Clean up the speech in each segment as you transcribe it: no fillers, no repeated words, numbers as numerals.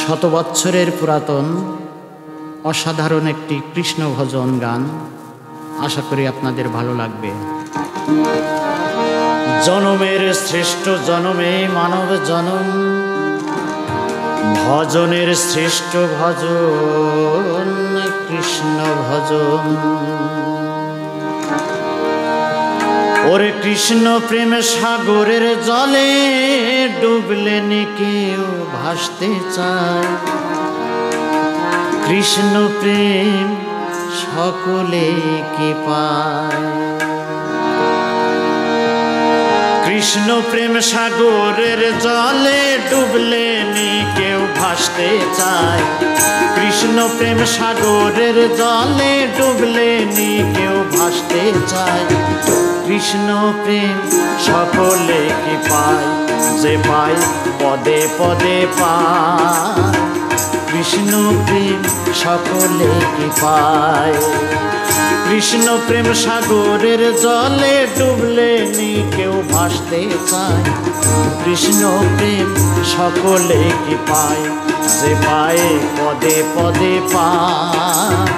শত বৎসরের পুরাতন অসাধারণ একটি কৃষ্ণ ভজন গান। আশা করি আপনাদের ভালো লাগবে। জনমের শ্রেষ্ঠ জনমে মানব জনম, ভজনের শ্রেষ্ঠ ভজন কৃষ্ণ ভজন। ওরে কৃষ্ণ প্রেম সাগরের জলে ডুবলে নি কেউ ভাসতে চায়। কৃষ্ণ প্রেম সকলে কি পায়। কৃষ্ণ প্রেম সাগরের জলে ডুবলে নি কেউ ভাসতে চায়। কৃষ্ণ প্রেম সাগরের জলে ডুবলে নি কেউ ভাসতে চায়। কৃষ্ণ প্রেম সকলে কি পায়, যে পায় পদে পদে পায়। কৃষ্ণ প্রেম সকলে কি পায়। কৃষ্ণ প্রেম সাগরের জলে ডুবলে নি কেউ ভাসতে চায়। কৃষ্ণ প্রেম সকলে কি পায়, যে পায় পদে পদে পায়।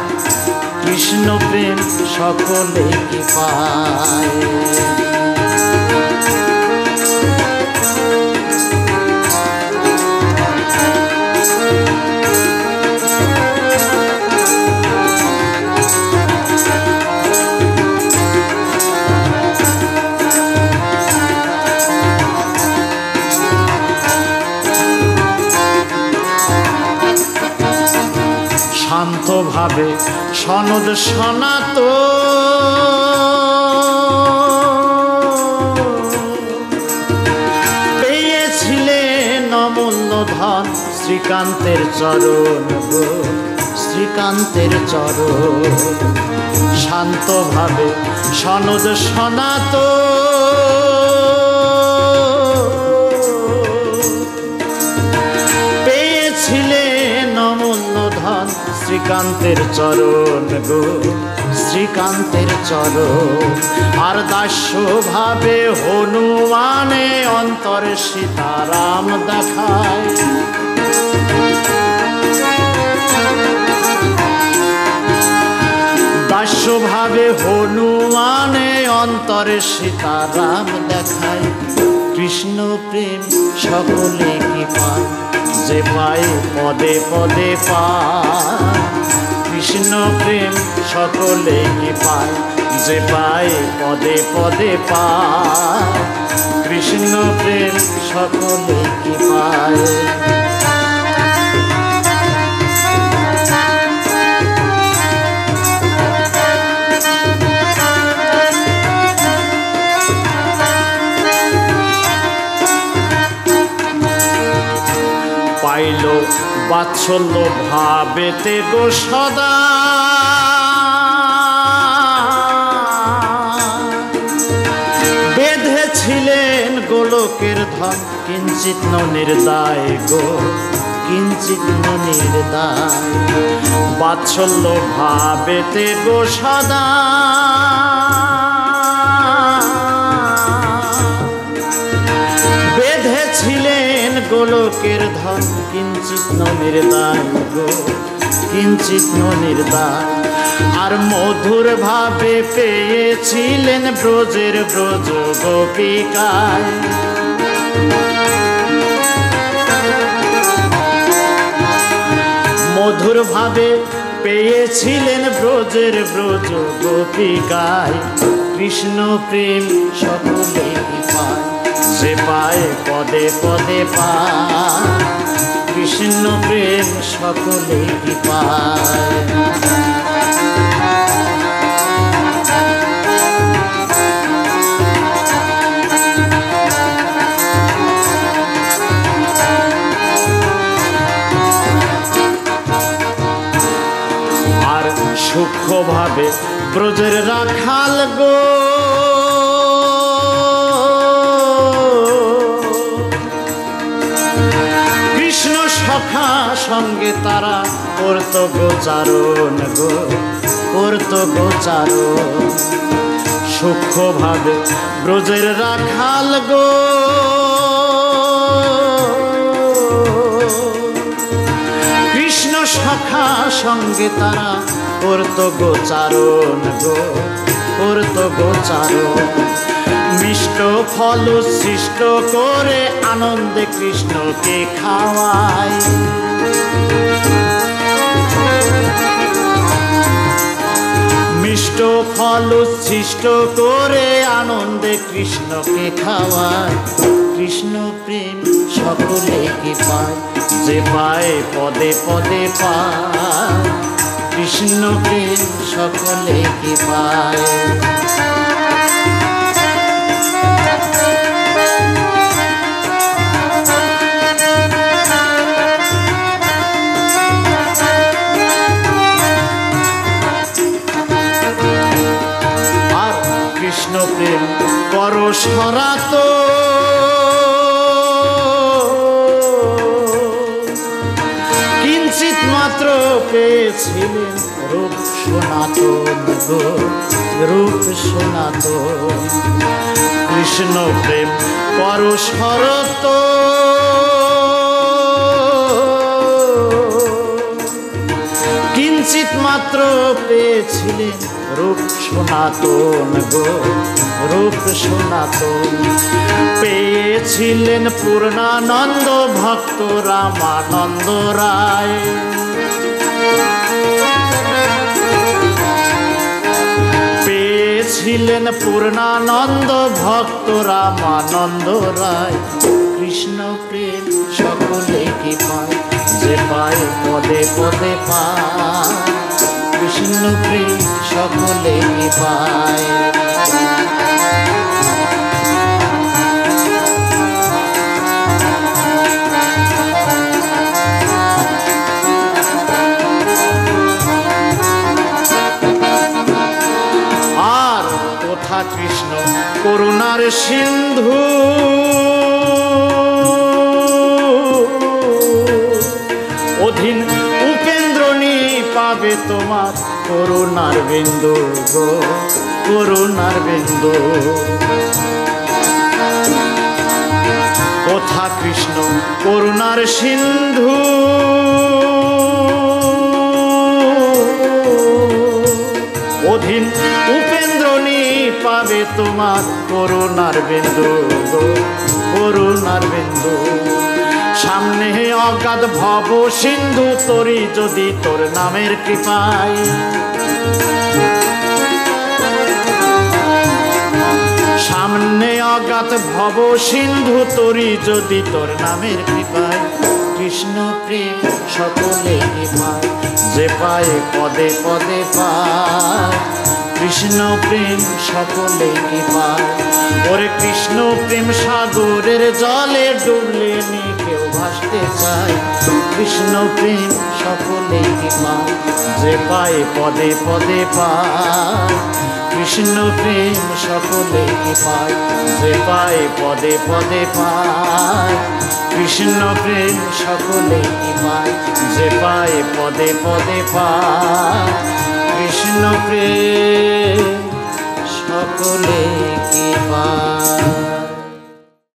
কৃষ্ণ প্রেম সকলে কি পায়। শান্তভাবে সনদ সনাত পেয়েছিলেন অমূল্য ধন শ্রীকান্তের চরণ গো, শ্রীকান্তের চরণ। শান্তভাবে সনদ সনাত পেয়েছিলেন অমূল্য ধন শ্রীকান্তের চরণ গো, শ্রীকান্তের চরণ। আর দাস্য ভাবে হনুমানে অন্তরে সীতারাম দেখায়। দাস্য ভাবে হনুমানে অন্তরে সীতারাম দেখায়। কৃষ্ণ প্রেম সকলে কি পায়, যে পায় পদে পদে পায়। কৃষ্ণ প্রেম সকলে কি পায়, যে পায় পদে পদে পায়। কৃষ্ণ প্রেম সকলে কি পায়। পাইল বাৎসল্য ভাবেতে গো সদা, বেঁধেছিলেন গোলকের ধন কিঞ্চিৎ নির্দায় গো, কিঞ্চিৎ নির্দায়। বাৎসল্য ভাবেতে গো সদা বেঁধেছিলেন গোলকের ধন কিঞ্চিৎ নির্দায় গো, কিঞ্চিৎ নির্দায়। আর মধুর ভাবে পেয়েছিলেন ব্রজের ব্রজ গোপিকায়। মধুর ভাবে পেয়েছিলেন ব্রজের ব্রজ গোপিকায়। কৃষ্ণ প্রেম সকলে কি পায়, যে পায় পদে পদে পায়। কৃষ্ণ প্রেম সকলে কি পায়। আর সূক্ষ্মভাবে ব্রজের রাখাল গো, সখা সঙ্গে তারা করত গোচারণ গো, করত গোচারণ। সূক্ষ্মভাবে ব্রজের রাখাল গো, সখা সঙ্গে তারা করত গোচারণ গো, করত গোচারণ। মিষ্ট ফল সৃষ্ট করে আনন্দে কৃষ্ণকে খাওয়ায়। মিষ্ট ফল সৃষ্ট করে আনন্দে কৃষ্ণকে খাওয়ায়। কৃষ্ণ প্রেম সকলে কি পায়, যে পায় পদে পদে পায়। কৃষ্ণ প্রেম সকলে কি পায়। আর কৃষ্ণ প্রেম পরশরাত কিঞ্চিত মাত্র পেয়েছিলেন রূপ সনাতন গো, রূপ সনাতন। কৃষ্ণ প্রেম পরশরত কিঞ্চিত মাত্র পেয়েছিলেন রূপ সনাতন গো, রূপ সনাতন। পেয়েছিলেন পূর্ণানন্দ ভক্ত রামানন্দ রায়। পেয়েছিলেন পূর্ণানন্দ ভক্ত রামানন্দ রায়। কৃষ্ণ প্রেম সকলে কি পায়, যে পায় পদে পদে পায়। কৃষ্ণ প্রেম সকলে কি পায়। আর কোথা কৃষ্ণ করুণার সিন্ধু, অধীন উপেন্দ্রনী পাবে তোমার করুণার বিন্দু গো, করুণার বিন্দু। কোথা কৃষ্ণ করুণার সিন্ধু, অধীন উপেন্দ্রনী পাবে তোমার করুণার বিন্দু গো, করুণার বিন্দু। সামনে অগাধ ভব সিন্ধু তরি যদি তোর নামের কৃপায়। সামনে অগাধ ভব সিন্ধু তরি যদি তোর নামের কৃপায়। কৃষ্ণ প্রেম সকলে কি পায়, যে পায় পদে পদে পায়। কৃষ্ণ প্রেম সকলে কি পায়। ওরে কৃষ্ণ প্রেম সাগরের জলে ডুবলে নি কেউ ভাসতে চায়। কৃষ্ণ প্রেম সকলে কি পায়, যে পায় পদে পদে পায়। কৃষ্ণ প্রেম সকলে কি পায়, যে পায় পদে পদে পায়। কৃষ্ণ প্রেম সকলে কি পায়, যে পায় পদে পদে পায়। কৃষ্ণ প্রেম সকলে কি পায়।